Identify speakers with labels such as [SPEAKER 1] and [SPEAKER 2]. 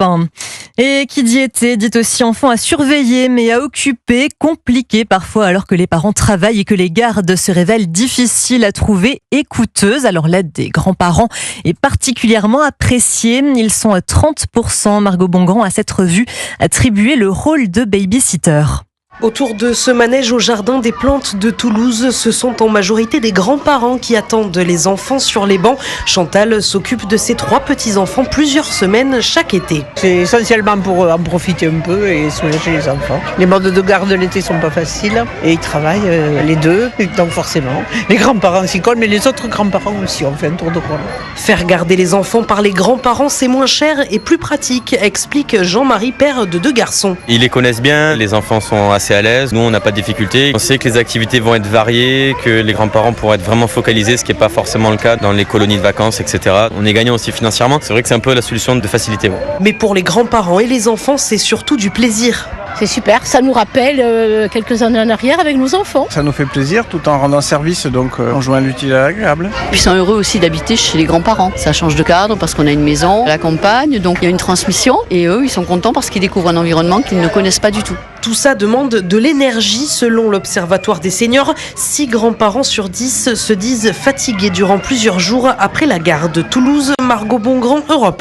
[SPEAKER 1] 1. Et qui dit été, dit aussi enfant à surveiller mais à occuper, compliqué parfois alors que les parents travaillent et que les gardes se révèlent difficiles à trouver et coûteuses. Alors l'aide des grands-parents est particulièrement appréciée. Ils sont à 30%, Margot Bongrand, à s'être vue attribuer le rôle de baby-sitter.
[SPEAKER 2] Autour de ce manège au Jardin des Plantes de Toulouse, ce sont en majorité des grands-parents qui attendent les enfants sur les bancs. Chantal s'occupe de ses 3 petits-enfants plusieurs semaines chaque été.
[SPEAKER 3] C'est essentiellement pour en profiter un peu et soulager les enfants. Les modes de garde l'été sont pas faciles et ils travaillent les deux, donc forcément. Les grands-parents s'y collent, mais les autres grands-parents aussi, on fait un tour de rôle.
[SPEAKER 2] Faire garder les enfants par les grands-parents, c'est moins cher et plus pratique, explique Jean-Marie, père de 2 garçons.
[SPEAKER 4] Ils les connaissent bien, les enfants sont assez à l'aise, nous on n'a pas de difficultés. On sait que les activités vont être variées, que les grands-parents pourront être vraiment focalisés, ce qui n'est pas forcément le cas dans les colonies de vacances, etc. On est gagnant aussi financièrement, c'est vrai que c'est un peu la solution de facilité. Ouais.
[SPEAKER 2] Mais pour les grands-parents et les enfants, c'est surtout du plaisir.
[SPEAKER 5] C'est super, ça nous rappelle quelques années en arrière avec nos enfants.
[SPEAKER 6] Ça nous fait plaisir tout en rendant service, donc on joint l'utile à l'agréable.
[SPEAKER 7] Puis ils sont heureux aussi d'habiter chez les grands-parents. Ça change de cadre parce qu'on a une maison à la campagne, donc il y a une transmission et eux ils sont contents parce qu'ils découvrent un environnement qu'ils ne connaissent pas du tout.
[SPEAKER 2] Tout ça demande de l'énergie selon l'Observatoire des seniors. 6 grands-parents sur 10 se disent fatigués durant plusieurs jours après la gare de Toulouse. Margot Bongrand, Europe 1.